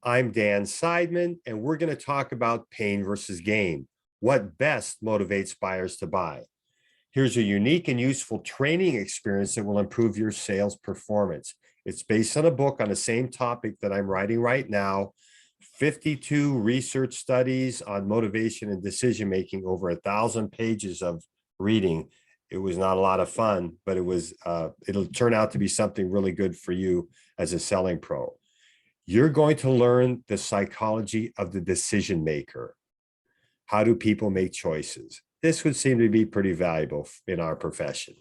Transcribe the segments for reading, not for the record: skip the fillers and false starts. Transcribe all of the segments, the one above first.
I'm Dan Seidman, and we're going to talk about pain versus gain. What best motivates buyers to buy? Here's a unique and useful training experience that will improve your sales performance. It's based on a book on the same topic that I'm writing right now, 52 research studies on motivation and decision-making, over 1,000 pages of reading. It was not a lot of fun, but it'll turn out to be something really good for you as a selling pro. You're going to learn the psychology of the decision maker. How do people make choices? This would seem to be pretty valuable in our profession.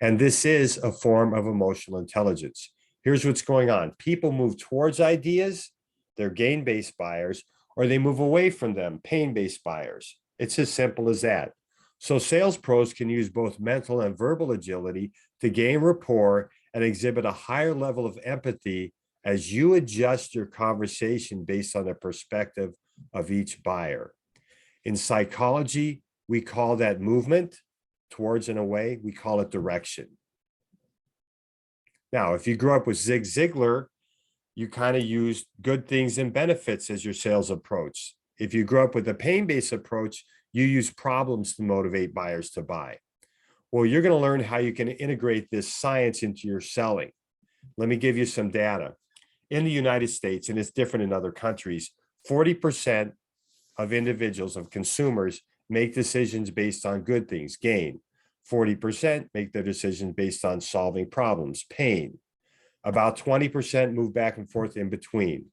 And this is a form of emotional intelligence. Here's what's going on. People move towards ideas, they're gain-based buyers, or they move away from them, pain-based buyers. It's as simple as that. So sales pros can use both mental and verbal agility to gain rapport and exhibit a higher level of empathy as you adjust your conversation based on the perspective of each buyer. In psychology, we call that movement towards and away. We call it direction. Now, if you grew up with Zig Ziglar, you kind of used good things and benefits as your sales approach. If you grew up with a pain-based approach, you use problems to motivate buyers to buy. Well, you're going to learn how you can integrate this science into your selling. Let me give you some data. In the United States, and it's different in other countries, 40% of individuals, of consumers, make decisions based on good things, gain. 40% make their decisions based on solving problems, pain. About 20% move back and forth in between.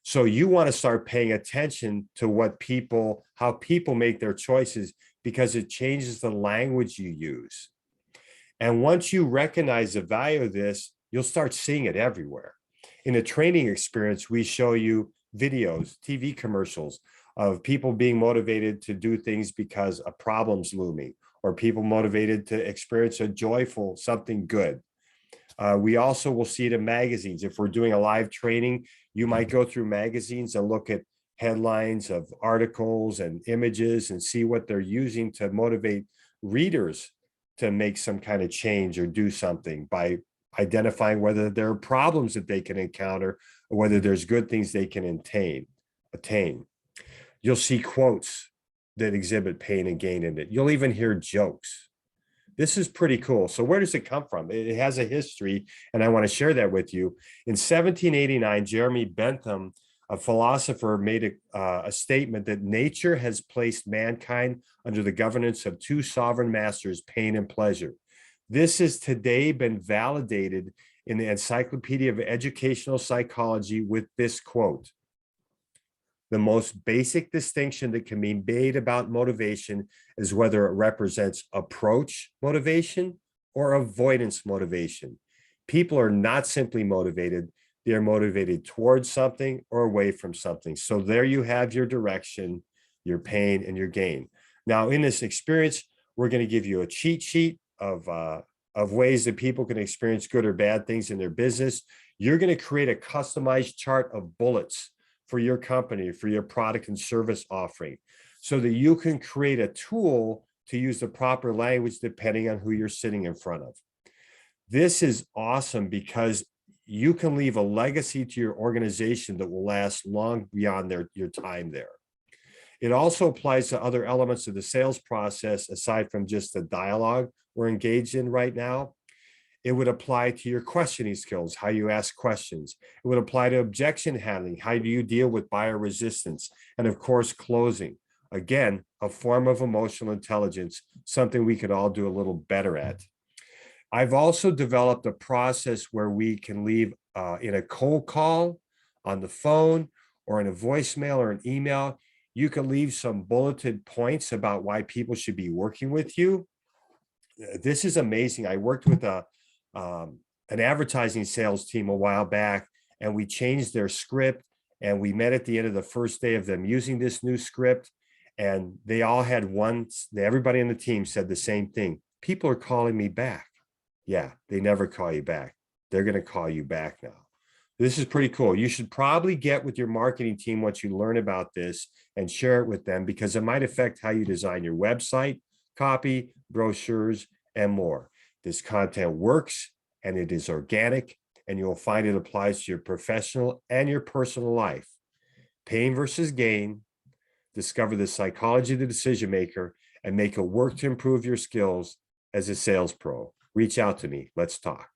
So you want to start paying attention to how people make their choices, because it changes the language you use. And once you recognize the value of this, you'll start seeing it everywhere. In a training experience, we show you videos, TV commercials of people being motivated to do things because a problem's looming, or people motivated to experience a joyful something good. We also will see it in magazines. If we're doing a live training, you might go through magazines and look at headlines of articles and images and see what they're using to motivate readers to make some kind of change or do something, by identifying whether there are problems that they can encounter or whether there's good things they can attain. You'll see quotes that exhibit pain and gain in it. You'll even hear jokes. This is pretty cool. So where does it come from? It has a history, and I want to share that with you. In 1789, Jeremy Bentham, a philosopher, made a statement that nature has placed mankind under the governance of two sovereign masters, pain and pleasure. This has today been validated in the Encyclopedia of Educational Psychology with this quote: the most basic distinction that can be made about motivation is whether it represents approach motivation or avoidance motivation. People are not simply motivated, they are motivated towards something or away from something. So there you have your direction, your pain, and your gain. Now, in this experience, we're going to give you a cheat sheet of ways that people can experience good or bad things in their business. You're going to create a customized chart of bullets for your company, for your product and service offering, so that you can create a tool to use the proper language depending on who you're sitting in front of. This is awesome because you can leave a legacy to your organization that will last long beyond your time there. It also applies to other elements of the sales process aside from just the dialogue we're engaged in right now. It would apply to your questioning skills, how you ask questions. It would apply to objection handling. How do you deal with buyer resistance? And of course, closing. Again, a form of emotional intelligence, something we could all do a little better at. I've also developed a process where we can leave in a cold call, on the phone, or in a voicemail or an email, you can leave some bulleted points about why people should be working with you. This is amazing. I worked with an advertising sales team a while back, and we changed their script, and we met at the end of the first day of them using this new script, and they all had everybody on the team said the same thing: people are calling me back. Yeah, they never call you back. They're going to call you back now. This is pretty cool. You should probably get with your marketing team once you learn about this and share it with them, because it might affect how you design your website, copy, brochures, and more. This content works, and it is organic, and you'll find it applies to your professional and your personal life. Pain versus gain, discover the psychology of the decision maker, and make it work to improve your skills as a sales pro. Reach out to me. Let's talk.